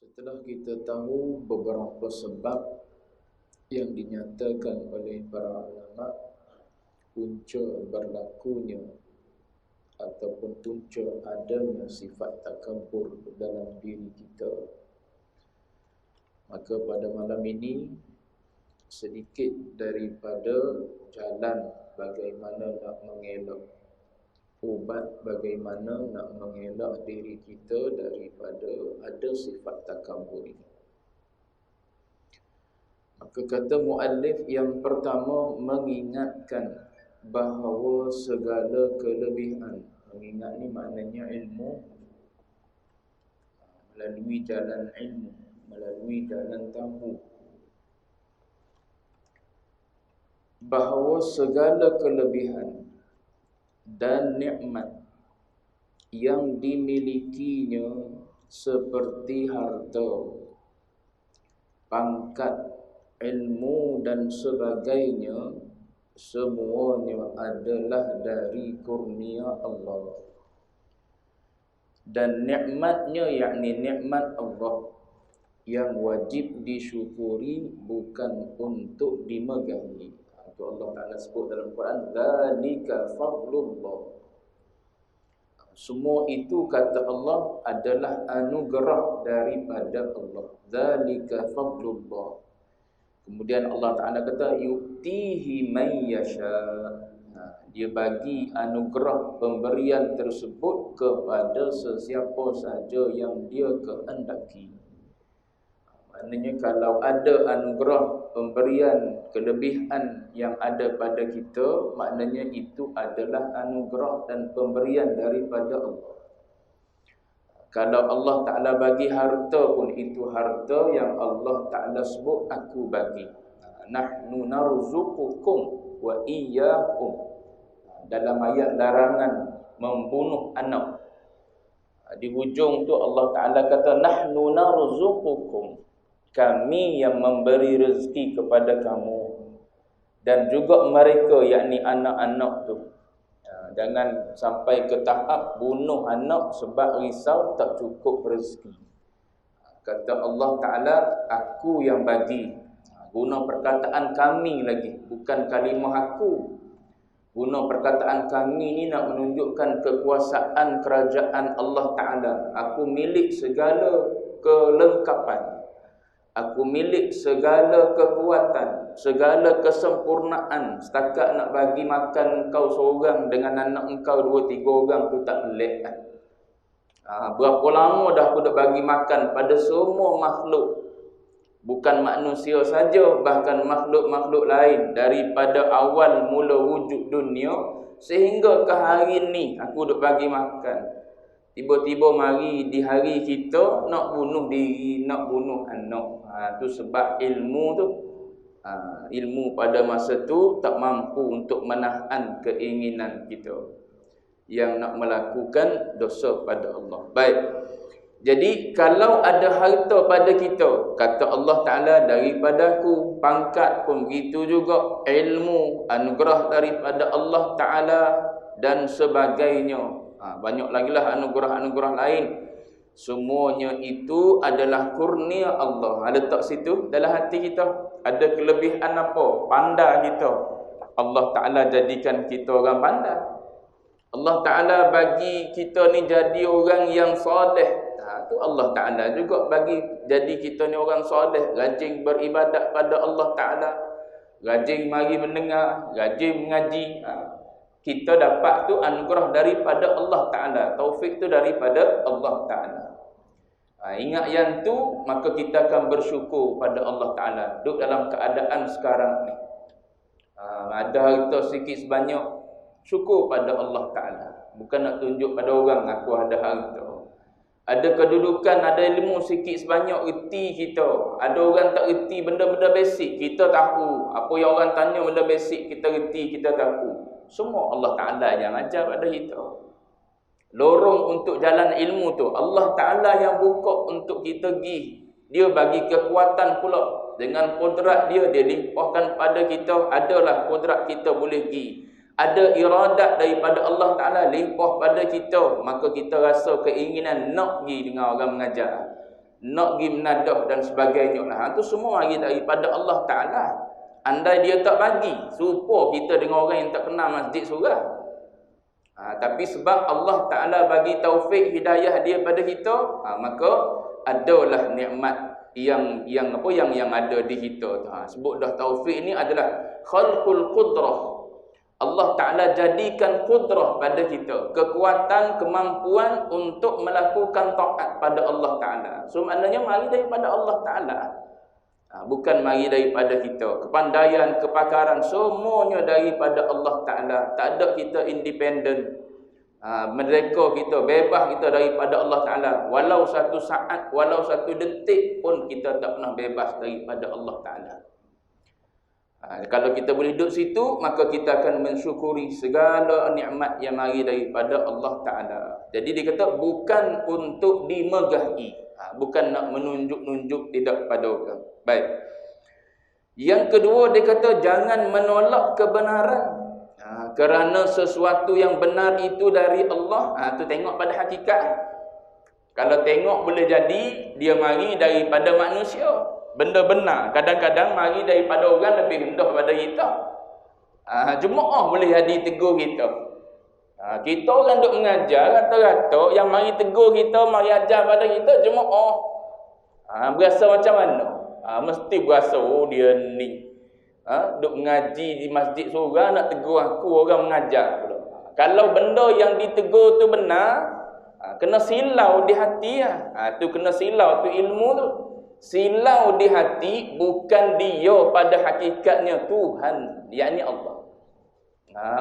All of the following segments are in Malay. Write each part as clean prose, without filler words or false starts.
Setelah kita tahu beberapa sebab yang dinyatakan oleh para ulama punca berlakunya ataupun punca adanya sifat takabur dalam diri kita, maka pada malam ini sedikit daripada jalan bagaimana nak mengelak, ubat bagaimana nak mengelak diri kita daripada ada sifat takabur ini. Maka kata muallif yang pertama mengingatkan bahawa segala kelebihan, mengingat ni maknanya ilmu, melalui jalan ilmu, melalui jalan tahu, bahawa segala kelebihan dan nikmat yang dimilikinya seperti harta, pangkat, ilmu dan sebagainya, semuanya adalah dari kurnia Allah. Dan nikmatnya, yakni nikmat Allah yang wajib disyukuri, bukan untuk dimegahi. Itu Allah Ta'ala sebut dalam Quran, dzalika fadlullah. Semua itu kata Allah adalah anugerah daripada Allah. Dzalika fadlullah. Kemudian Allah Ta'ala kata yu'tihi man yasha. Dia bagi anugerah pemberian tersebut kepada sesiapa saja yang dia kehendaki. Maknanya kalau ada anugerah pemberian kelebihan yang ada pada kita, maknanya itu adalah anugerah dan pemberian daripada Allah. Kalau Allah Ta'ala bagi harta pun, itu harta yang Allah Ta'ala sebut aku bagi. Nahnu narzuqukum wa iyyakum. Dalam ayat larangan membunuh anak, di hujung tu Allah Ta'ala kata nahnu narzuqukum, kami yang memberi rezeki kepada kamu. Dan juga mereka, yakni anak-anak tu. Jangan sampai ke tahap bunuh anak sebab risau tak cukup rezeki. Kata Allah Ta'ala, aku yang bagi. Guna perkataan kami lagi, bukan kalimah aku. Guna perkataan kami ni nak menunjukkan kekuasaan kerajaan Allah Ta'ala. Aku milik segala kelengkapan. Aku milik segala kekuatan, segala kesempurnaan. Setakat nak bagi makan engkau seorang dengan anak engkau 2-3 orang tu tak pelik kan? Berapa lama dah aku dah bagi makan pada semua makhluk. Bukan manusia saja, bahkan makhluk-makhluk lain. Daripada awal mula wujud dunia sehingga ke hari ni aku dah bagi makan. Tiba-tiba mari di hari kita nak bunuh diri, nak bunuh anak. Tu sebab ilmu tu. Ilmu pada masa tu tak mampu untuk menahan keinginan kita yang nak melakukan dosa pada Allah. Baik. Jadi kalau ada harta pada kita, kata Allah Ta'ala, daripada aku, pangkat pun begitu juga, ilmu, anugerah daripada Allah Ta'ala dan sebagainya. Banyak lagi lah anugerah-anugerah lain. Semuanya itu adalah kurnia Allah. Ada tak situ dalam hati kita? Ada kelebihan apa? Pandai kita. Allah Ta'ala jadikan kita orang pandai. Allah Ta'ala bagi kita ni jadi orang yang soleh. Tu Allah Ta'ala juga bagi jadi kita ni orang soleh. Rajin beribadat pada Allah Ta'ala. Rajin mari mendengar, rajin mengaji. Kita dapat tu anugerah daripada Allah Ta'ala. Taufik tu daripada Allah Ta'ala. Ingat yang tu, maka kita akan bersyukur pada Allah Ta'ala. Duduk dalam keadaan sekarang ni. Ada harta sikit sebanyak, syukur pada Allah Ta'ala. Bukan nak tunjuk pada orang, aku ada harta. Ada kedudukan, ada ilmu sikit sebanyak, erti kita. Ada orang tak erti benda-benda basic, kita tahu. Apa yang orang tanya benda basic, kita erti, kita tahu. Semua Allah Ta'ala yang ajar pada kita. Lorong untuk jalan ilmu tu Allah Ta'ala yang buka untuk kita pergi. Dia bagi kekuatan pula. Dengan kodrat dia limpahkan pada kita. Adalah kodrat kita boleh pergi. Ada iradat daripada Allah Ta'ala limpah pada kita. Maka kita rasa keinginan nak pergi dengan orang mengajar. nak pergi menadah dan sebagainya lah. Itu semua mari daripada Allah Ta'ala. Andai dia tak bagi, serupa kita dengan orang yang tak kenal masjid surah. Tapi sebab Allah Ta'ala bagi taufik hidayah dia pada kita, maka adalah nikmat yang ada di kita. Sebut dah taufik ni adalah khalqul qudrah. Allah Ta'ala jadikan qudrah pada kita, kekuatan, kemampuan untuk melakukan taat pada Allah Ta'ala. So maknanya mari daripada Allah Ta'ala, bukan mari daripada kita. Kepandaian, kepakaran, semuanya daripada Allah Ta'ala. Tak ada kita independen, merdeka kita, bebas kita daripada Allah Ta'ala. Walau satu saat, walau satu detik pun kita tak pernah bebas daripada Allah Ta'ala. Kalau kita boleh duduk situ, maka kita akan mensyukuri segala nikmat yang mari daripada Allah Ta'ala. Jadi dia kata bukan untuk dimegahi, bukan nak menunjuk-nunjuk, tidak pada orang. Baik. Yang kedua dia kata jangan menolak kebenaran. Kerana sesuatu yang benar itu dari Allah. Tu tengok pada hakikat. Kalau tengok boleh jadi dia mari daripada manusia. Benda benar kadang-kadang mari daripada orang lebih rendah pada kita. Jemaah boleh jadi tegur kita. Kita orang duk mengajar, rata-rata yang mari tegur kita, mari ajar pada kita jemaah. Berasa macam mana? Mesti berasa dia ni duk mengaji di masjid seorang nak tegur aku orang mengajar pula. Kalau benda yang ditegur tu benar, kena silau di hati tu kena silau tu ilmu tu. Silau di hati bukan dia pada hakikatnya Tuhan, yakni Allah.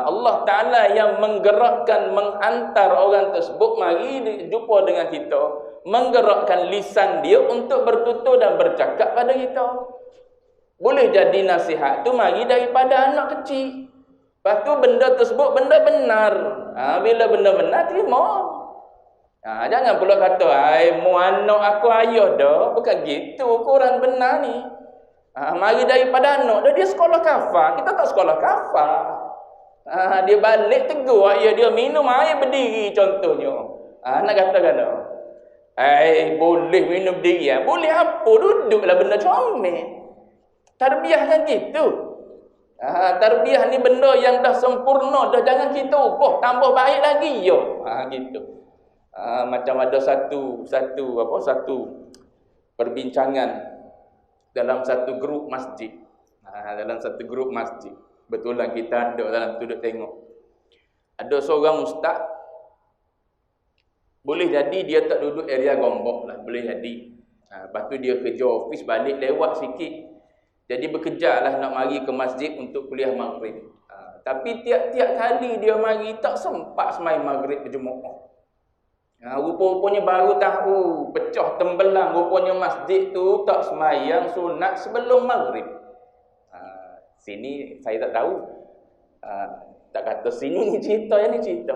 Allah Ta'ala yang menggerakkan, menghantar orang tersebut mari jumpa dengan kita, menggerakkan lisan dia untuk bertutur dan bercakap pada kita. Boleh jadi nasihat tu mari daripada anak kecil. Lepas tu benda tersebut benda benar. Bila benda benar, terima. Jangan pula kata, mu anak aku ayah dah. Bukan gitu, ukuran benar ni. Mari daripada anak dah, dia sekolah kafar. Kita tak sekolah kafar. Dia balik tegur ayah dia minum air berdiri contohnya. Nak katakan boleh minum berdiri. Boleh apa, duduklah benda comel. Tarbiyah kan gitu. Tarbiyah ni benda yang dah sempurna dah, jangan kita ubah, tambah baik lagi yo. Gitu. Macam ada satu perbincangan dalam satu grup masjid. Dalam satu grup masjid. Betulan kita ada dalam tu duduk tengok. Ada seorang ustaz, boleh jadi dia tak duduk area Gombok lah, boleh jadi. Lepas tu dia kerja office, balik lewat sikit. Jadi bekerjalah nak mari ke masjid untuk kuliah maghrib. Tapi tiap-tiap kali dia mari tak sempat sembahyang maghrib berjemaah. Rupa-rupanya baru tahu, pecah tembelang, rupanya masjid tu tak sembahyang sunat sebelum maghrib. Sini saya tak tahu. Tak kata sini ni cerita, yang ni cerita.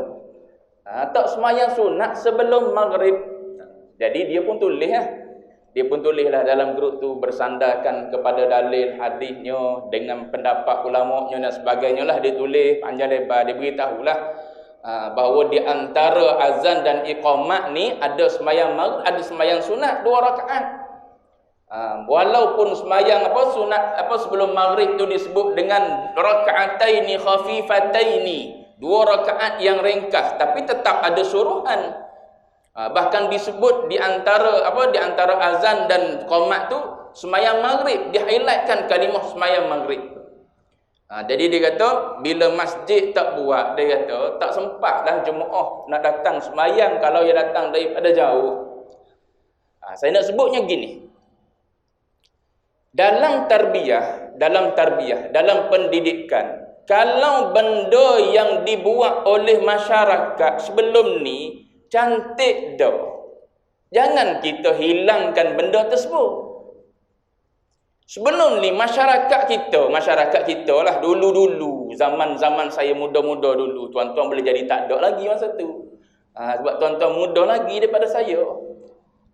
Tak sembahyang sunat sebelum maghrib. Jadi dia pun tulis Dia pun tulislah dalam grup tu bersandarkan kepada dalil hadisnya dengan pendapat ulama'nya dan sebagainya lah. Dia tulis panjang lebar, dia beritahulah bahawa di antara azan dan iqamat ni ada sembahyang maghrib, ada sembahyang sunat 2 rakaat. Walaupun sembahyang sunat sebelum maghrib tu disebut dengan rakaataini khafifataini, 2 rakaat yang ringkas, tapi tetap ada suruhan. Bahkan disebut di antara azan dan iqamat tu sembahyang maghrib, di-highlightkan kalimah sembahyang maghrib. Jadi dia kata bila masjid tak buat, dia kata tak sempatlah jemaah nak datang sembahyang kalau dia datang daripada jauh. Saya nak sebutnya gini. Dalam tarbiyah, dalam pendidikan, kalau benda yang dibuat oleh masyarakat sebelum ni cantik dah, jangan kita hilangkan benda tersebut. Sebelum ni masyarakat kita lah dulu-dulu, zaman saya muda-muda dulu, tuan-tuan boleh jadi tak ada lagi masa tu. Sebab tuan-tuan muda lagi daripada saya.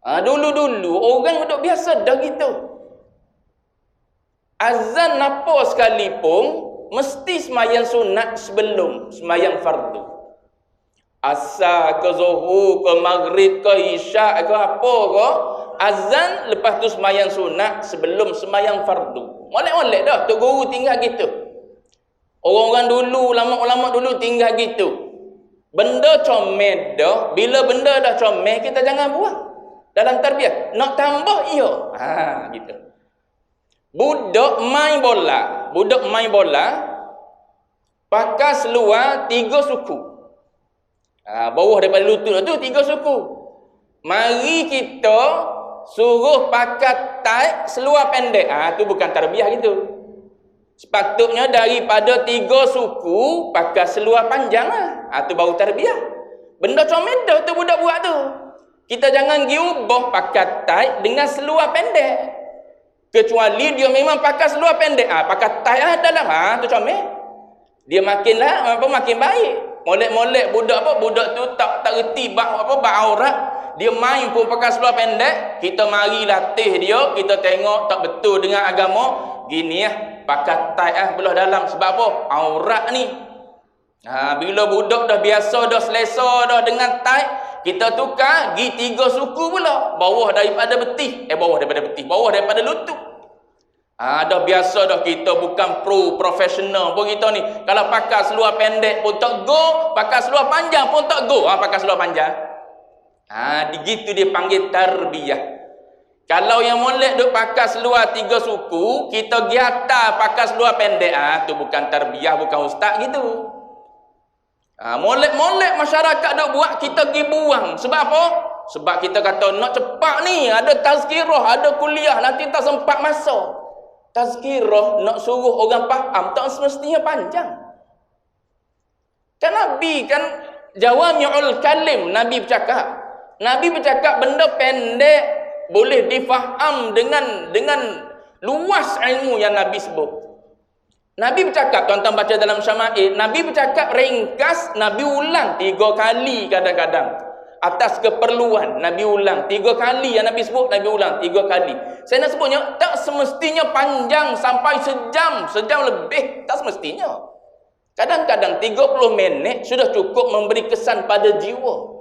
Dulu-dulu orang duduk biasa dah gitu. Azan apa sekalipun mesti sembahyang sunat sebelum sembahyang fardu. Asar ke zuhur ke maghrib ke isyak ke apa ke, azan, lepas tu semayang sunat sebelum semayang fardu. Molek-molek dah tok guru tinggal gitu. Orang-orang dulu, ulama-ulama dulu tinggal gitu. Benda comel dah, bila benda dah comel kita jangan buang. Dalam tarbiyah, nak tambah iya. Gitu. Budak main bola pakai seluar 3 suku. Bawah daripada lutut tu 3 suku. Mari kita suruh pakai tight seluar pendek. Tu bukan tarbiyah gitu. Sepatutnya daripada 3 suku pakai seluar panjang tu baru tarbiyah. Benda comel dah tu budak buat tu. Kita jangan pergi ubah pakai tight dengan seluar pendek. Kecuali dia memang pakai seluar pendek. Pakai tight dalam. Tu comel. Dia makin baik. Molek-molek budak tu tak reti bab aurat. Dia main pun pakai seluar pendek. Kita mari latih dia, kita tengok tak betul dengan agama. Gini pakai tight belah dalam. Sebab apa? Aurat ni. Bila budak dah biasa, dah selesa dah dengan tight, kita tukar pergi 3 suku pula. Bawah daripada bawah daripada lutut. Dah biasa dah, kita bukan profesional pun kita ni. Kalau pakai seluar pendek pun tak go, pakai seluar panjang pun tak go. Pakai seluar panjang. Begitu dia panggil tarbiyah. Kalau yang molek duk pakai seluar 3 suku, kita pergi atas pakai seluar pendek, tu bukan tarbiyah, bukan ustaz gitu. Molek-molek masyarakat duk buat, kita pergi buang. Sebab apa? Sebab kita kata nak cepat ni, ada tazkirah, ada kuliah, nanti tak sempat masa. Tazkirah nak suruh orang faham tak semestinya panjang. Kan Nabi kan jawami'ul kalim, Nabi bercakap benda pendek boleh difaham dengan luas ilmu yang Nabi sebut. Nabi bercakap, tuan-tuan baca dalam Syama'il, Nabi bercakap ringkas, Nabi ulang 3 kali kadang-kadang. Atas keperluan, Nabi ulang 3 kali yang Nabi sebut, Nabi ulang 3 kali. Saya nak sebutnya, tak semestinya panjang sampai sejam lebih. Tak semestinya. Kadang-kadang 30 minit sudah cukup memberi kesan pada jiwa.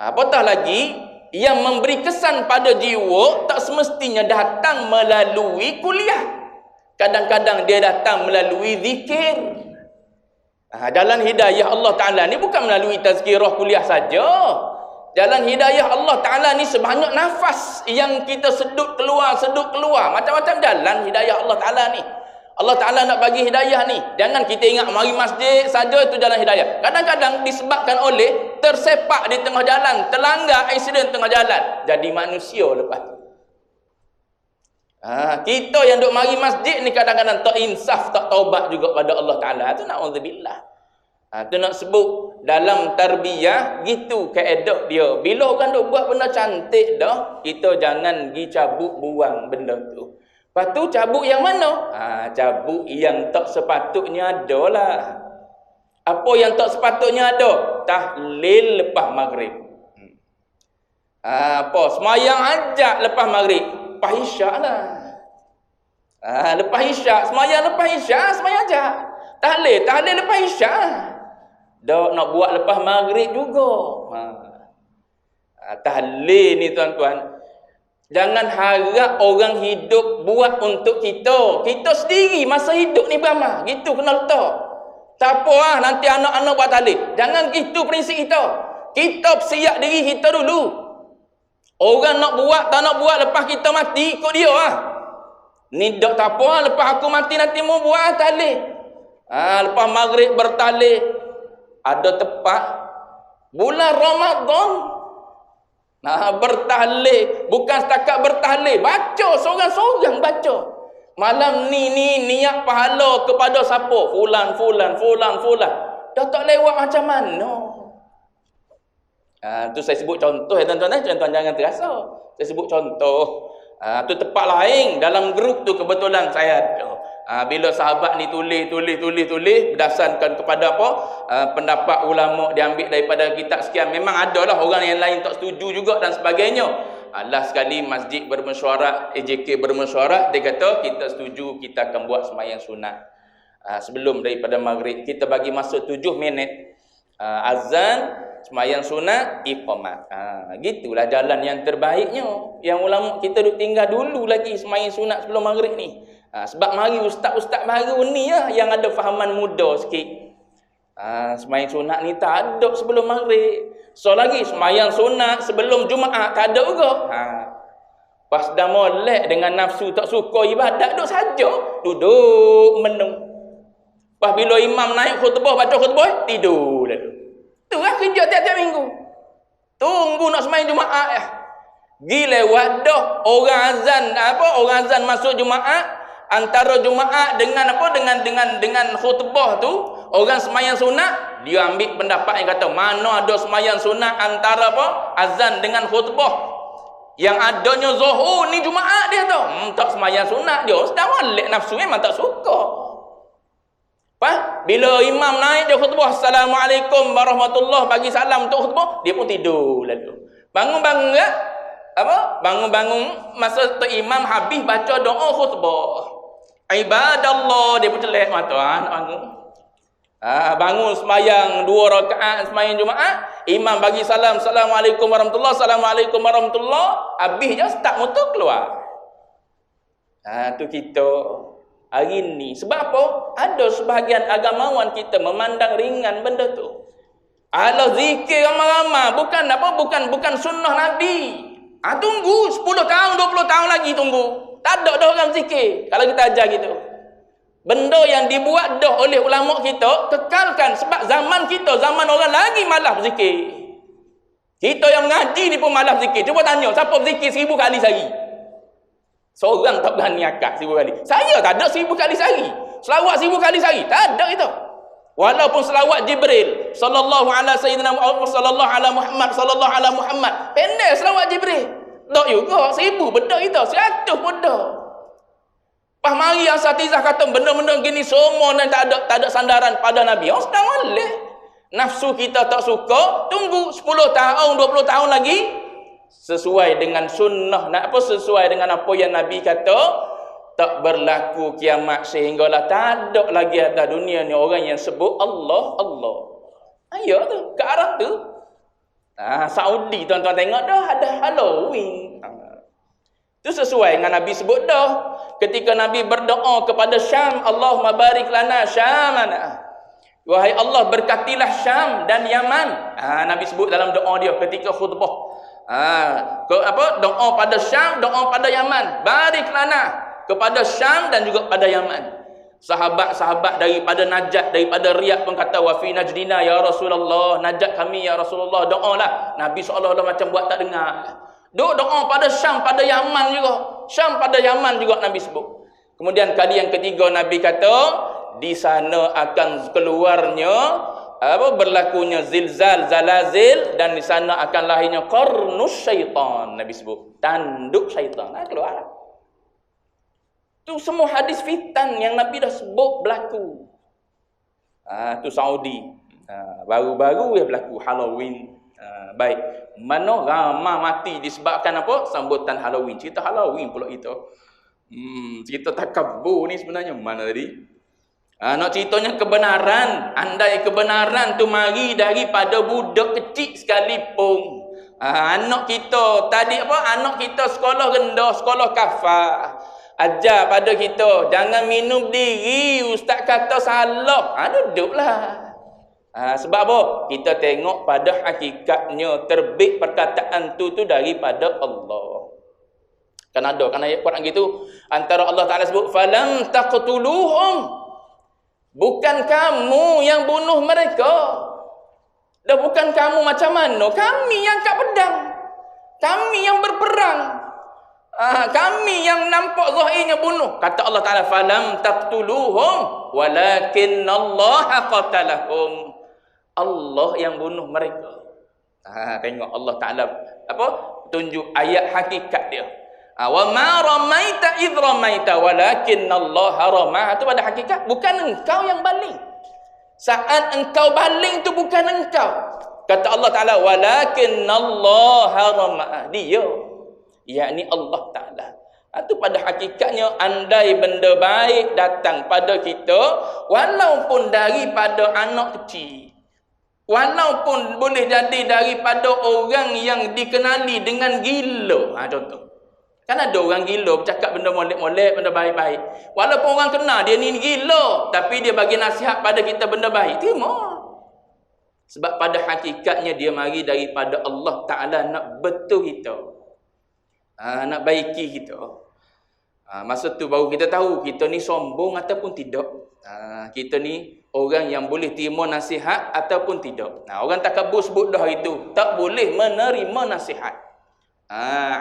Apatah lagi, yang memberi kesan pada jiwa tak semestinya datang melalui kuliah. Kadang-kadang dia datang melalui zikir. Jalan hidayah Allah Ta'ala ni bukan melalui tazkirah kuliah saja. Jalan hidayah Allah Ta'ala ni sebanyak nafas yang kita sedut keluar. Macam-macam jalan hidayah Allah Ta'ala ni. Allah Ta'ala nak bagi hidayah ni. Jangan kita ingat mari masjid saja itu jalan hidayah. Kadang-kadang disebabkan oleh tersepak di tengah jalan, terlanggar aksiden tengah jalan, jadi manusia lepas tu. Kita yang duk mari masjid ni kadang-kadang tak insaf, tak taubat juga pada Allah Ta'ala. Itu na'udzubillah. Itu nak sebut dalam tarbiyah gitu kaedah dia. Bila orang duk buat benda cantik dah, kita jangan pergi cabut buang benda tu. Lepas tu cabut yang mana? Cabut yang tak sepatutnya ada lah. Apa yang tak sepatutnya ada? Tahlil lepas maghrib. Semayang ajak lepas maghrib. Lepas isyak lah. Lepas isyak, semayang lepas isyak, semayang ajak. Tahlil lepas isyak. Dah nak buat lepas maghrib juga. Tahlil ni tuan-tuan, jangan harap orang hidup buat untuk kita. Kita sendiri masa hidup ni beramal. Gitu kena letak. Tak apa nanti anak-anak buat tahlil. Jangan gitu prinsip kita. Kita siap diri kita dulu. Orang nak buat, tak nak buat, lepas kita mati, ikut dia Ni tak apa, lepas aku mati nanti mau buat tahlil. Lepas maghrib bertahlil. Ada tempat bulan Ramadan. Bertahlil. Bukan setakat bertahlil. Baca, seorang-seorang baca. Malam ni niat pahala kepada siapa? Fulan. Dah tak lewat macam mana? Tu saya sebut contoh tuan-tuan. Tuan-tuan jangan terasa. Saya sebut contoh. Tu tempat lain. Dalam grup tu kebetulan saya ada. Bila sahabat ni tulis berdasarkan kepada apa? Pendapat ulama diambil daripada kitab sekian. Memang ada lah orang yang lain tak setuju juga dan sebagainya. Last sekali masjid bermesyuarat, AJK bermesyuarat, dia kata kita setuju, kita akan buat sembahyang sunat sebelum daripada maghrib. Kita bagi masa 7 minit. Azan, sembahyang sunat, iqamah. Gitulah jalan yang terbaiknya. Yang ulama kita duk tinggal dulu lagi sembahyang sunat sebelum maghrib ni. Sebab mari ustaz-ustaz baru ni lah yang ada fahaman muda sikit. Sembahyang sunat ni tak ada sebelum maghrib. So lagi sembahyang sunat sebelum Jumaat tak ada juga. Pas dah molek dengan nafsu tak suka ibadat, duduk saja, duduk menung. Pas bila imam naik khutbah, baca khutbah, tidur lalu. Tu lah kerja tiap-tiap minggu. Tunggu nak sembahyang Jumaat ya. Gila wadah orang azan masuk Jumaat, antara Jumaat dengan dengan khutbah tu, orang sembahyang sunat, dia ambil pendapat yang kata mana ada sembahyang sunat antara azan dengan khutbah. Yang adanya Zuhur ni Jumaat dia tu. Tak sembahyang sunat dia. Sedang molek nafsu memang tak suka. Bila imam naik dia khutbah, Assalamualaikum warahmatullahi, bagi salam untuk khutbah, dia pun tidur lalu. Bangun-bangun tak? Bangun-bangun masa tu imam habis baca doa khutbah. Ibadallah, dia pun celek mata nak bangun. Bangun sembahyang 2 rakaat sembahyang Jumaat, imam bagi salam, Assalamualaikum warahmatullahi, Assalamualaikum warahmatullahi, habis je start motor keluar. Tu kita hari ni. Sebab apa? Ada sebahagian agamawan kita memandang ringan benda tu. Alah zikir ramai-ramai, bukan sunnah Nabi. Tunggu 10 tahun, 20 tahun lagi tunggu. Tak ada dah orang zikir kalau kita ajar gitu. Benda yang dibuat dah oleh ulama kita, kekalkan. Sebab zaman kita, zaman orang lagi malas berzikir. Kita yang mengaji ni pun malas berzikir. Cuba tanya, siapa berzikir 1000 kali sehari? Seorang tak berani akak 1000 kali. Saya tak ada 1000 kali sehari. Selawat 1000 kali sehari. Tak ada kita. Walaupun selawat Jibril, sallallahu ala sayyidina Muhammad, sallallahu ala Muhammad, sallallahu ala Muhammad. Pendek selawat Jibril. Tak juga 1000 benda kita, 100 benda. Pas mari asatizah kata benda-benda gini semua dan tak ada sandaran pada Nabi. Sedang molek. Nafsu kita tak suka, tunggu 10 tahun, 20 tahun lagi sesuai dengan sunnah, sesuai dengan apa yang Nabi kata, tak berlaku kiamat sehinggalah tak ada lagi atas dunia ni orang yang sebut Allah, Allah. Ayo tu, ke arah tu. Saudi tuan-tuan tengok dah ada Halloween. Itu sesuai dengan Nabi sebut dah. Ketika Nabi berdoa kepada Syam, Allahumma barik lana Syamana. Wahai Allah, berkatilah Syam dan Yaman. Nabi sebut dalam doa dia ketika khutbah. Doa pada Syam, doa pada Yaman. Barik lana kepada Syam dan juga pada Yaman. Sahabat-sahabat daripada Najat, daripada Riyadh pun kata, wa fi najdina ya Rasulullah, Najat kami ya Rasulullah, doalah. Nabi seolah-olah macam buat tak dengar. Doa pada Syam, pada Yaman juga. Syam pada Yaman juga Nabi sebut. Kemudian kali yang ketiga Nabi kata, di sana akan keluarnya berlakunya zilzal, zalazil, dan di sana akan lahirnya qarnus syaitan. Nabi sebut tanduk syaitan. Keluar. Tu semua hadis fitan yang Nabi dah sebut berlaku. Tu Saudi. Baru-baru ya berlaku Halloween. Baik. Mana ramai mati disebabkan apa? Sambutan Halloween. Cerita Halloween pula kita. Cerita takabur ni sebenarnya mana tadi? Nak ceritanya kebenaran. Andai kebenaran tu mari daripada budak kecil sekalipun. Anak kita tadi anak kita sekolah rendah, sekolah kafah. Ajar pada kita, jangan minum diri, ustaz kata salah. Duduklah. Sebab apa? Kita tengok pada hakikatnya terbit perkataan tu daripada Allah. Kan ayat Quran gitu. Antara Allah Ta'ala sebut, falam taqtuluhum. Bukan kamu yang bunuh mereka. Dah bukan kamu macam mana? Kami yang angkat pedang. Kami yang berperang. Kami yang nampak zahirnya bunuh. Kata Allah Ta'ala, falam taqtuluhum walakinnallaha qatalahum. Allah yang bunuh mereka. Tengok Allah Ta'ala tunjuk ayat hakikat dia. Wa ma ramaita idh ramaita walakinnallaha rama. Itu pada hakikat bukan engkau yang baling. Saat engkau baling tu bukan engkau. Kata Allah Ta'ala, walakinnallaha rama. Dia, yakni Allah Ta'ala. Itu pada hakikatnya, andai benda baik datang pada kita, walaupun daripada anak kecil, Walaupun boleh jadi daripada orang yang dikenali dengan gila. Contoh. Kan ada orang gila bercakap benda molek-molek, benda baik-baik. Walaupun orang kenal dia ni gila, tapi dia bagi nasihat pada kita benda baik. Terima. Sebab pada hakikatnya dia mari daripada Allah Ta'ala nak betul kita. Nak baiki kita. Masa tu baru kita tahu kita ni sombong ataupun tidak. Kita ni orang yang boleh terima nasihat ataupun tidak. Orang takabur sebut dah itu. Tak boleh menerima nasihat.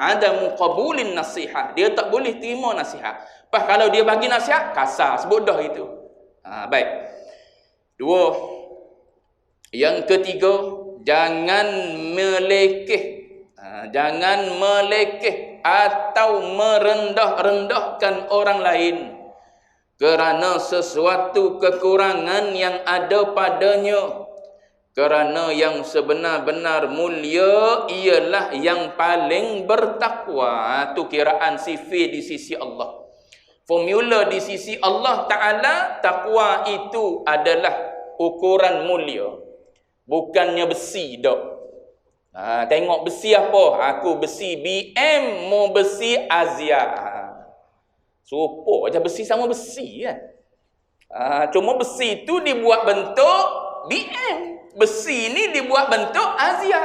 Adamu qabulin nasihat. Dia tak boleh terima nasihat. Pas kalau dia bagi nasihat, kasar. Sebut dah itu. Baik. Dua. Yang ketiga, jangan melekeh. Jangan melekeh atau merendah-rendahkan orang lain kerana sesuatu kekurangan yang ada padanya. Kerana yang sebenar-benar mulia ialah yang paling bertakwa. Itu kiraan sifat di sisi Allah. Formula di sisi Allah Ta'ala, takwa itu adalah ukuran mulia. Bukannya besi dok. Tengok besi apa? Aku besi BM, mau besi Asia. Serupa aja besi sama besi kan. Cuma besi itu dibuat bentuk BM. Besi ni dibuat bentuk Asia.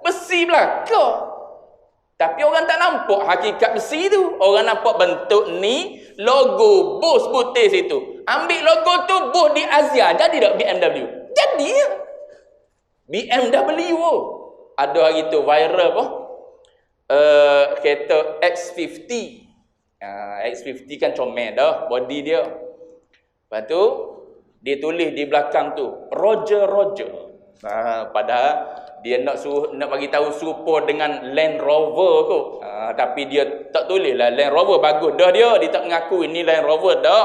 Besi belaka. Tapi orang tak nampak hakikat besi tu. Orang nampak bentuk ni, logo Bose putih situ. Ambil logo tu, Bose di Asia. Jadi tak BMW? Jadi ya. BMW. Ada hari tu viral apa? Kereta X50. X50 kan comel dah body dia. Lepas tu dia tulis di belakang tu Roger. Padahal dia nak bagi tahu serupa dengan Land Rover kot. Tapi dia tak tulis lah Land Rover bagus dah dia tak mengaku ini Land Rover dah.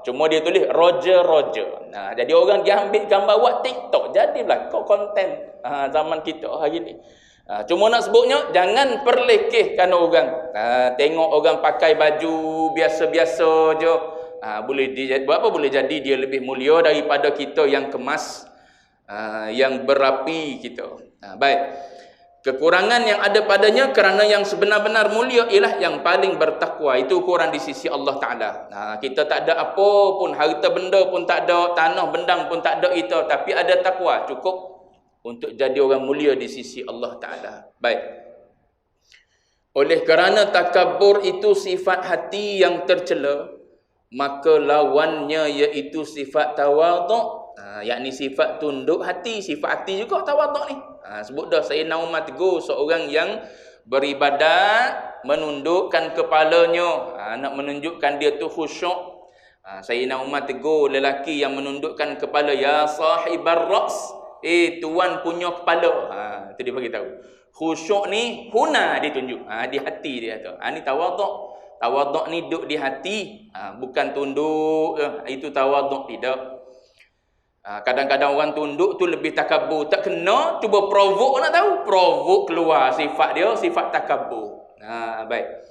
Cuma dia tulis Roger. Jadi orang dia ambil gambar buat TikTok. Jadilah konten zaman kita hari ni. Cuma nak sebutnya jangan perlekehkan orang. Tengok orang pakai baju biasa-biasa je. Buat apa boleh jadi dia lebih mulia daripada kita yang kemas, yang berapi kita. Baik. Kekurangan yang ada padanya kerana yang sebenar-benar mulia ialah yang paling bertakwa. Itu ukuran di sisi Allah Ta'ala. Kita tak ada apa pun, harta benda pun tak ada, tanah bendang pun tak ada kita, tapi ada takwa. Cukup untuk jadi orang mulia di sisi Allah Ta'ala. Baik. Oleh kerana takabur itu sifat hati yang tercela, maka lawannya iaitu sifat tawaduk. Yakni sifat tunduk hati. Sifat hati juga tawaduk ni. Sebut dah Sayyidina Umar tegur seorang yang beribadat, menundukkan kepalanya, nak menunjukkan dia tu khusyuk. Sayyidina Umar tegur lelaki yang menundukkan kepala, ya sahibar ra's, tuan punya kepala. Itu dia bagi tahu. Khusyuk ni huna ditunjuk. Di hati dia tu. Ni tawaduk. Tawaduk ni duduk di hati, bukan tunduk. Itu tawaduk tidak. Kadang-kadang orang tunduk tu lebih takabur. Tak kena, cuba provoke nak tahu. Provoke keluar sifat dia, sifat takabur. Baik.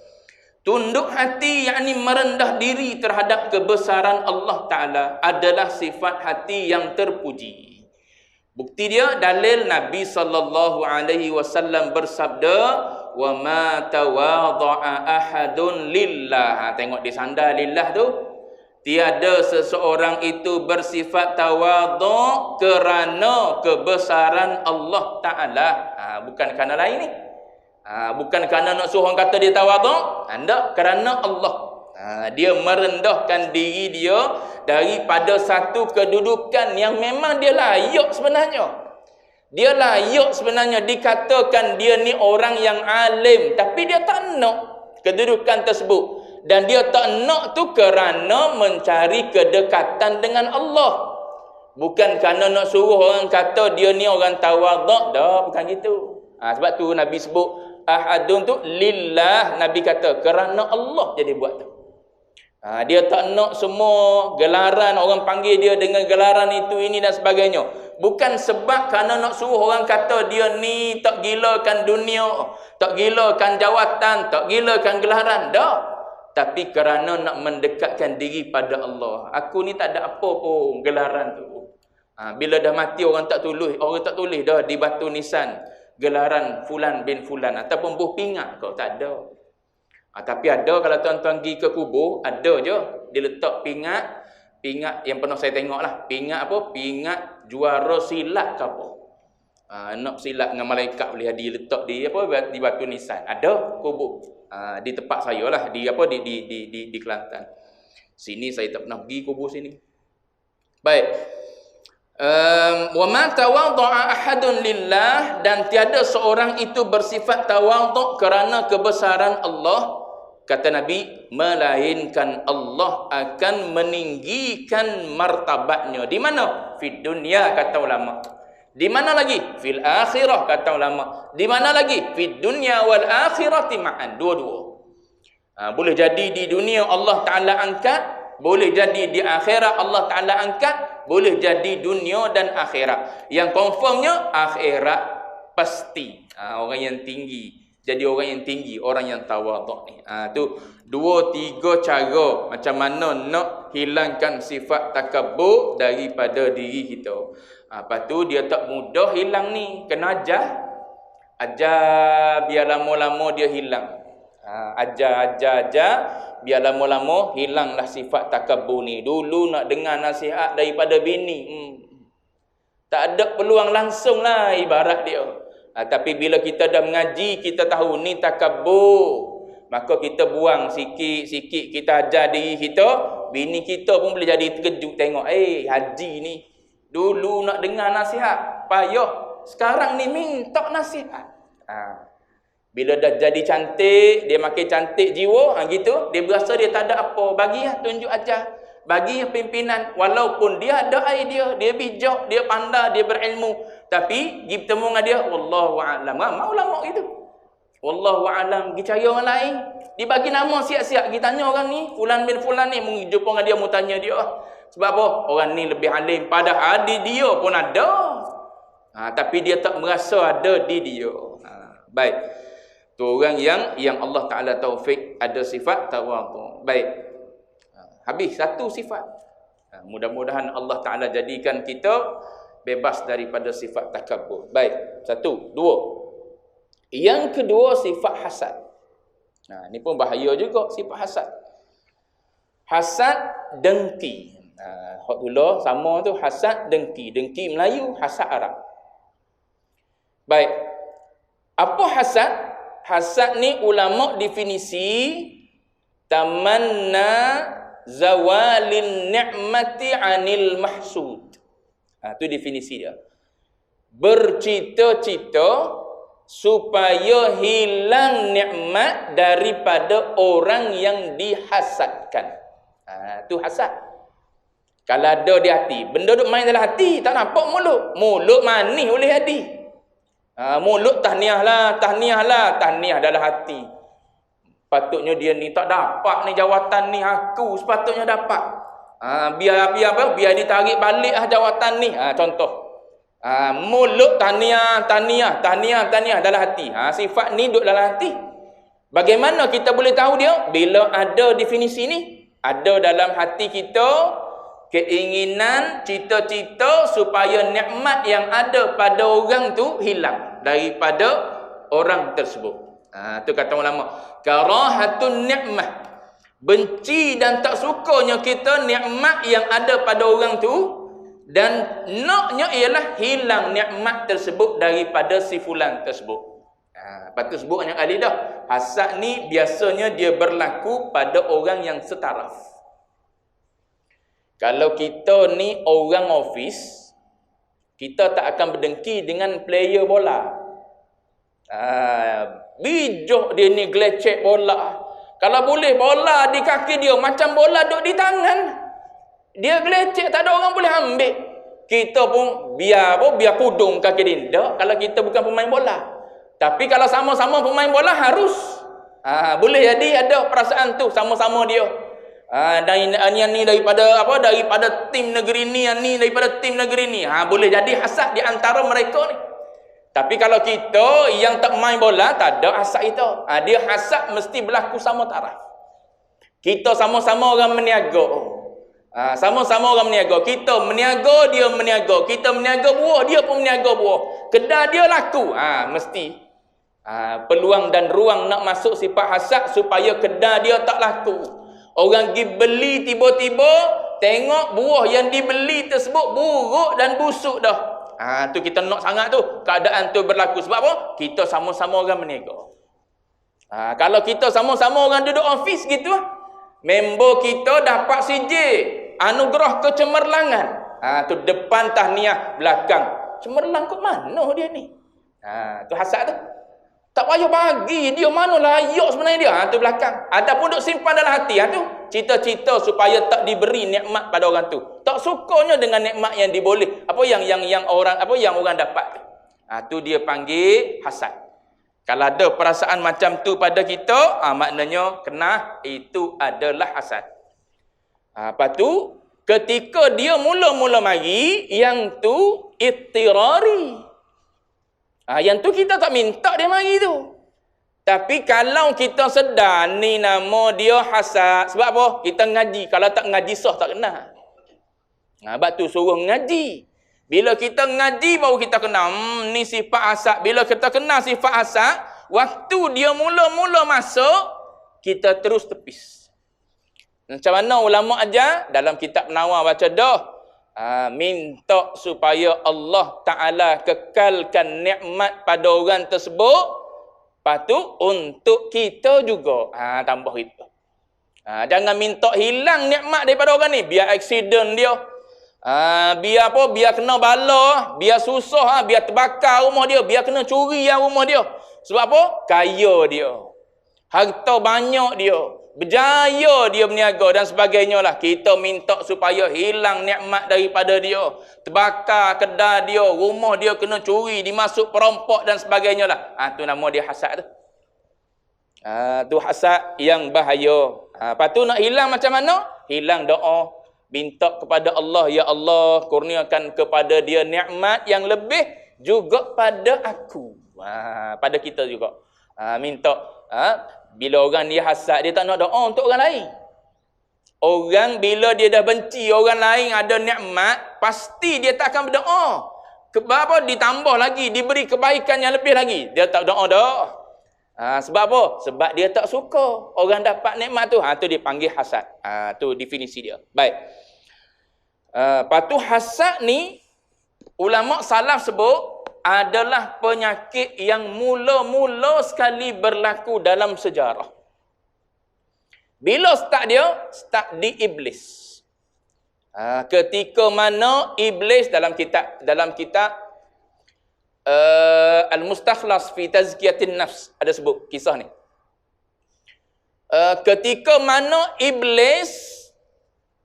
Tunduk hati, yakni merendah diri terhadap kebesaran Allah Ta'ala adalah sifat hati yang terpuji. Bukti dia dalil Nabi SAW bersabda, wa ma tawadha'a ahadun lillah. Tengok di sandar lillah tu. Tiada seseorang itu bersifat tawadhu' kerana kebesaran Allah Ta'ala. Bukan kerana lain ni. Bukan kerana nak suruh orang kata dia tawadhu'. Tak, kerana Allah. Dia merendahkan diri dia daripada satu kedudukan yang memang dia layak sebenarnya. Dia layak sebenarnya dikatakan dia ni orang yang alim. Tapi dia tak nak kedudukan tersebut. Dan dia tak nak tu kerana mencari kedekatan dengan Allah. Bukan kerana nak suruh orang kata dia ni orang tawaduk. Dah, bukan gitu. Sebab tu Nabi sebut ahadun tu lillah. Nabi kata kerana Allah jadi buat tu. Dia tak nak semua gelaran orang panggil dia dengan gelaran itu, ini dan sebagainya. Bukan sebab kerana nak suruh orang kata dia ni tak gilakan dunia, tak gilakan jawatan, tak gilakan gelaran. Dah. Tapi kerana nak mendekatkan diri pada Allah. Aku ni tak ada apa pun gelaran tu. Bila dah mati orang tak tulis dah di batu nisan gelaran fulan bin fulan ataupun buh pingat kau tak ada. Tapi ada kalau tuan-tuan pergi ke kubur, ada je dia letak pingat yang pernah saya tengok lah, pingat juara silat ke apa. Nak silat dengan malaikat boleh dia letak di batu nisan. Ada kubur di tempat saya lah di Kelantan. Sini saya tak pernah pergi kubur sini. Baik. Wa ma tawadda'a ahadun lillah, dan tiada seorang itu bersifat tawadhu kerana kebesaran Allah, kata Nabi, melainkan Allah akan meninggikan martabatnya. Di mana? Fid dunya, kata ulama. Di mana lagi? Fil akhirah, kata ulama. Di mana lagi? Fid dunya wal akhirati ma'an. Dua-dua. Boleh jadi di dunia Allah Ta'ala angkat, boleh jadi di akhirat Allah Ta'ala angkat, boleh jadi dunia dan akhirat. Yang confirmnya akhirat pasti. Orang yang tinggi. Jadi orang yang tinggi, orang yang tawaduk ni. Tu 2-3 cara macam mana nak hilangkan sifat takabur daripada diri kita. Lepas tu dia tak mudah hilang ni. Kena ajar biar lama-lama dia hilang. Ajar biar lama-lama hilanglah sifat takabur ni. Dulu nak dengar nasihat daripada bini, tak ada peluang langsung lah ibarat dia. Tapi bila kita dah mengaji, kita tahu ni takabur, maka kita buang sikit-sikit, kita ajar diri kita. Bini kita pun boleh jadi terkejut tengok, haji ni dulu nak dengar nasihat payah, sekarang ni minta nasihat. Bila dah jadi cantik, dia makin cantik jiwa, gitu, dia berasa dia tak ada apa, bagi tunjuk ajar, bagi pimpinan, walaupun dia ada idea, dia bijak, dia pandai, dia berilmu, tapi pergi bertemu dengan dia, wallahu a'lam. Ramai ulama gitu, wallahu a'lam, pergi cari orang lain, dia bagi nama siap-siap, kita tanya orang ni, fulan bin fulan ni, mungkin jumpa dengan dia, mau tanya dia, sebab apa? Orang ni lebih alim, padahal di dia pun ada, tapi dia tak merasa ada di dia. Baik, tu orang yang Allah Ta'ala taufik ada sifat tawadhu. Baik, habis satu sifat. Mudah-mudahan Allah Ta'ala jadikan kita bebas daripada sifat takabur. Baik, 1, 2. Yang kedua, sifat hasad. Ini pun bahaya juga, sifat hasad. Hasad, dengki. Hak dulu sama tu, hasad, dengki. Dengki Melayu, hasad Arab. Baik, apa hasad? Hasad ni ulama definisi tamanna zawalin ni'mati 'anil mahsud. Tu definisi dia. Bercita-cita supaya hilang nikmat daripada orang yang dihasadkan. Tu hasad. Kalau ada di hati, benda duk main dalam hati, tak nampak mulut. Mulut manis oleh hati. Mulut tahniah dalam hati. Patutnya dia ni tak dapat ni jawatan ni, aku sepatutnya dapat. Biar ditarik balik jawatan ni. Contoh. Mulut tahniah dalam hati. Sifat ni duduk dalam hati. Bagaimana kita boleh tahu dia? Bila ada definisi ni, ada dalam hati kita keinginan, cita-cita supaya nikmat yang ada pada orang tu hilang daripada orang tersebut. Tu kata ulama, karahatun ni'mah, benci dan tak sukanya kita nikmat yang ada pada orang tu, dan naknya ialah hilang nikmat tersebut daripada si fulan tersebut. Lepas tu sebut banyak kali dah, hasad ni biasanya dia berlaku pada orang yang setaraf. Kalau kita ni orang office, kita tak akan berdengki dengan player bola. Bijak dia ni gelecek bola. Kalau boleh bola di kaki dia, macam bola duduk di tangan. Dia gelecek, tak ada orang boleh ambil. Kita pun biar kudung kaki dinda kalau kita bukan pemain bola. Tapi kalau sama-sama pemain bola harus. Boleh jadi ada perasaan tu sama-sama dia. Yang ni daripada tim negeri ni, yang ni daripada tim negeri ni. Boleh jadi hasad di antara mereka ni. Tapi kalau kita yang tak main bola, tak ada hasad itu. Dia hasad mesti berlaku sama taraf. Kita sama-sama orang meniaga. Sama-sama orang meniaga. Kita meniaga, dia meniaga. Kita meniaga buah, dia pun meniaga buah. Kedai dia laku. Mesti peluang dan ruang nak masuk sifat hasad supaya kedai dia tak laku. Orang pergi beli tiba-tiba tengok buah yang dibeli tersebut buruk dan busuk dah. Tu kita nak sangat tu keadaan tu berlaku. Sebab apa? Kita sama-sama orang meniaga. Kalau kita sama-sama orang duduk office gitu, member kita dapat CJ anugerah kecemerlangan. Tu depan tahniah, belakang cemerlang kat mana dia ni? Tu hasad tu. Tak payah bagi dia mana layak sebenarnya dia. Tu belakang. Adapun duk simpan dalam hati, tu cita-cita supaya tak diberi nikmat pada orang tu. Tak sukanya dengan nikmat yang diboleh. Apa yang orang dapat. Tu dia panggil hasad. Kalau ada perasaan macam tu pada kita, maknanya kena itu adalah hasad. Lepas tu ketika dia mula-mula mari, yang tu ittirari. Yang tu kita tak minta dia mari tu. Tapi kalau kita sedar ni nama dia hasad. Sebab apa? Kita ngaji. Kalau tak ngaji sah tak kena. Sebab tu suruh ngaji. Bila kita ngaji baru kita kenal. Ni sifat hasad. Bila kita kenal sifat hasad, waktu dia mula-mula masuk, kita terus tepis. Macam mana ulama ajar? Dalam kitab Nawar baca dah. Minta supaya Allah Ta'ala kekalkan nikmat pada orang tersebut. Lepas tu untuk kita juga. Tambah itu. Jangan minta hilang nikmat daripada orang ni. Biar aksiden dia. Biar apa? Biar kena bala. Biar susah. Biar terbakar rumah dia. Biar kena curi yang rumah dia. Sebab apa? Kaya dia. Harta banyak dia. Berjaya dia berniaga dan sebagainya lah. Kita minta supaya hilang nikmat daripada dia. Terbakar kedai dia, rumah dia kena curi, dimasuk perampok dan sebagainya lah. Tu nama dia hasad tu. Tu hasad yang bahaya. Lepas tu nak hilang macam mana? Hilang doa. Minta kepada Allah, ya Allah, kurniakan kepada dia nikmat yang lebih juga pada aku. Pada kita juga. Minta. Bila orang dia hasad, dia tak nak doa untuk orang lain. Orang bila dia dah benci orang lain ada nikmat, pasti dia tak akan berdoa. Apa ditambah lagi, diberi kebaikan yang lebih lagi, dia tak doa dah. Sebab apa? Sebab dia tak suka orang dapat nikmat tu. Tu dia panggil hasad. Tu definisi dia. Baik. Lepas tu hasad ni ulama salaf sebut adalah penyakit yang mula-mula sekali berlaku dalam sejarah. Bila start dia? Start di iblis. Ketika mana iblis dalam kitab Al-Mustakhlas fi Tazkiyatin Nafs ada sebut kisah ni. Ketika mana iblis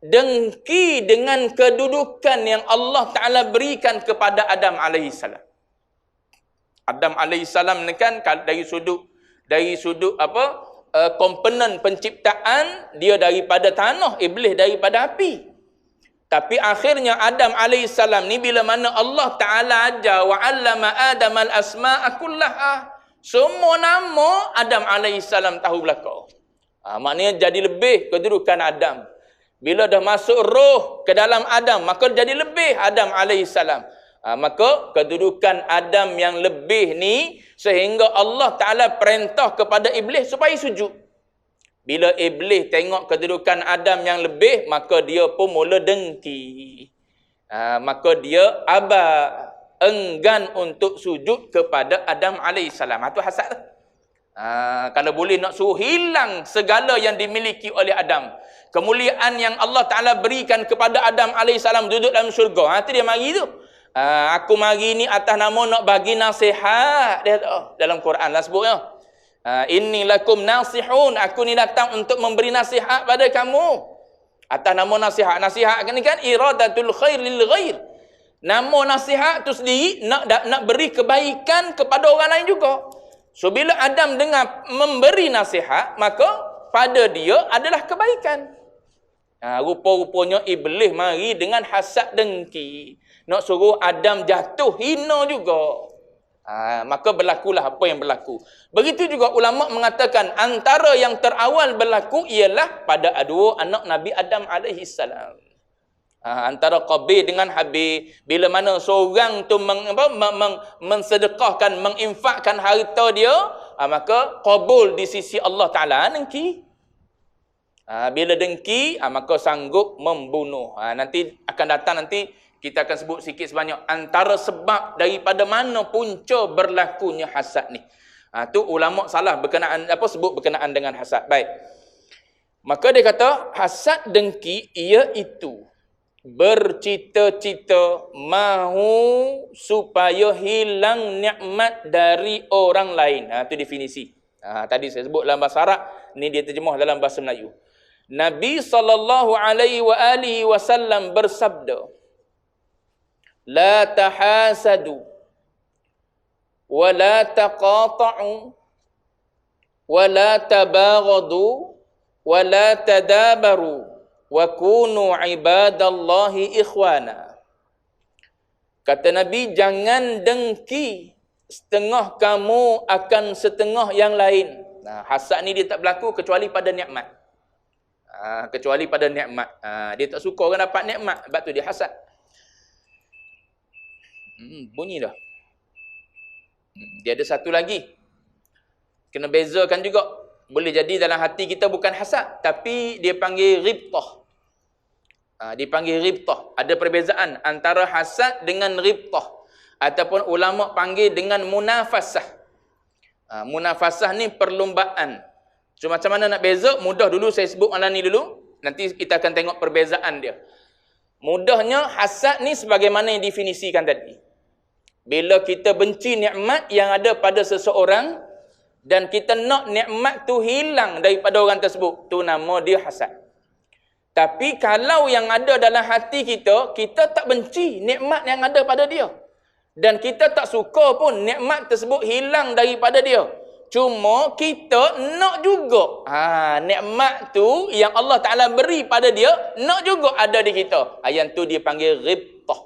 dengki dengan kedudukan yang Allah Ta'ala berikan kepada Adam alaihissalam. Adam alaihissalam ni kan dari sudut komponen penciptaan dia daripada tanah, iblis daripada api. Tapi akhirnya Adam alaihissalam ni bila mana Allah Ta'ala ajar wa 'allama Adam al-asma'a kullaha, semua nama Adam alaihissalam tahu belaka. Maknanya jadi lebih kedudukan Adam. Bila dah masuk roh ke dalam Adam, maka jadi lebih Adam alaihissalam. Maka kedudukan Adam yang lebih ni sehingga Allah Ta'ala perintah kepada iblis supaya sujud. Bila iblis tengok kedudukan Adam yang lebih, maka dia pun mula dengki. Maka dia enggan untuk sujud kepada Adam alaihissalam. Itu hasad. Kalau boleh nak suruh hilang segala yang dimiliki oleh Adam. Kemuliaan yang Allah Ta'ala berikan kepada Adam alaihissalam duduk dalam syurga. Itu dia mari tu. Aku mari ni atas nama nak bagi nasihat dia dalam Quran lah sebutnya. Inni lakum nasihun, aku ni datang untuk memberi nasihat pada kamu. Atas nama nasihat. Nasihat ni kan iradatul khair lil ghair. Nama nasihat tu sendiri nak beri kebaikan kepada orang lain juga. So bila Adam dengar memberi nasihat, maka pada dia adalah kebaikan. Rupa-rupanya iblis mari dengan hasad dengki. Nak suruh Adam jatuh, hina juga. Maka berlakulah apa yang berlaku. Begitu juga ulama mengatakan antara yang terawal berlaku ialah pada dua anak Nabi Adam alaihissalam. Antara Qabil dengan Habil, bila mana seorang tu mensedekahkan, menginfakkan harta dia, maka qabul di sisi Allah Ta'ala dengki. Bila dengki, maka sanggup membunuh. Nanti akan datang, nanti kita akan sebut sikit sebanyak antara sebab daripada mana punca berlakunya hasad ni. Tu ulama salah berkenaan sebut berkenaan dengan hasad. Baik. Maka dia kata hasad dengki iaitu bercita-cita mahu supaya hilang nikmat dari orang lain. Itu definisi. Tadi saya sebut dalam bahasa Arab, ni dia terjemah dalam bahasa Melayu. Nabi SAW bersabda, la tahasadu wa la taqata'u wa la tabaghadu wa la tadabaru wa kunu ibadallahi ikhwana. Kata Nabi, jangan dengki setengah kamu akan setengah yang lain. Hasad ni dia tak berlaku kecuali pada nikmat. Kecuali pada nikmat. Dia tak suka orang dapat nikmat, sebab tu dia hasad. Bunyi dah. Dia ada satu lagi. Kena bezakan juga. Boleh jadi dalam hati kita bukan hasad, tapi dia panggil ribtah. Dipanggil ribtah. Ada perbezaan antara hasad dengan ribtah. Ataupun ulama panggil dengan munafasah. Munafasah ni perlombaan. So macam mana nak beza? Mudah dulu saya sebut malam ni dulu. Nanti kita akan tengok perbezaan dia. Mudahnya hasad ni sebagaimana yang definisikan tadi. Bila kita benci nikmat yang ada pada seseorang dan kita nak nikmat tu hilang daripada orang tersebut, tu nama dia hasad. Tapi kalau yang ada dalam hati kita, kita tak benci nikmat yang ada pada dia. Dan kita tak suka pun nikmat tersebut hilang daripada dia. Cuma kita nak juga nikmat tu yang Allah Ta'ala beri pada dia, nak juga ada di kita. Yang tu dia panggil ribtah.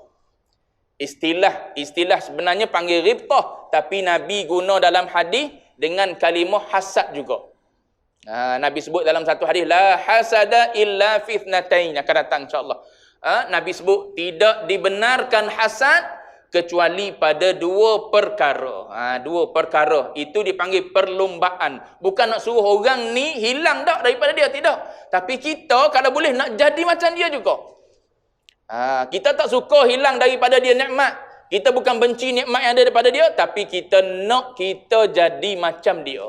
Istilah sebenarnya panggil ribtah, tapi Nabi guna dalam hadis dengan kalimah hasad juga. Nabi sebut dalam satu hadis, la hasada illa fi ithnatain, akan datang insya-Allah. Nabi sebut tidak dibenarkan hasad kecuali pada dua perkara. Dua perkara itu dipanggil perlombaan. Bukan nak suruh orang ni hilang dak daripada dia, tidak. Tapi kita kalau boleh nak jadi macam dia juga. Kita tak suka hilang daripada dia nikmat. Kita bukan benci nikmat yang ada daripada dia, tapi kita nak kita jadi macam dia.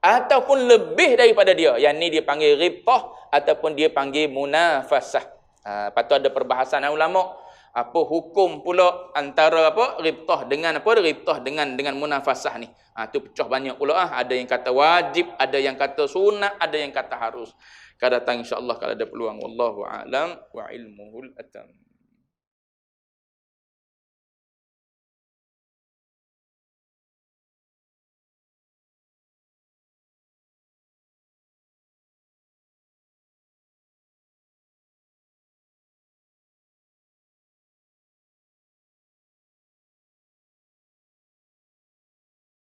Ataupun lebih daripada dia. Yang ni dia panggil ribtah ataupun dia panggil munafasah. Lepas tu ada perbahasan ulama. Apa hukum pula antara ribtah dengan ribtah dengan munafasah ni. Tu pecah banyak pula. Ada yang kata wajib, ada yang kata sunat, ada yang kata harus. Akan datang insya-Allah kalau ada peluang. Wallahu a'lam wa ilmuhul atam.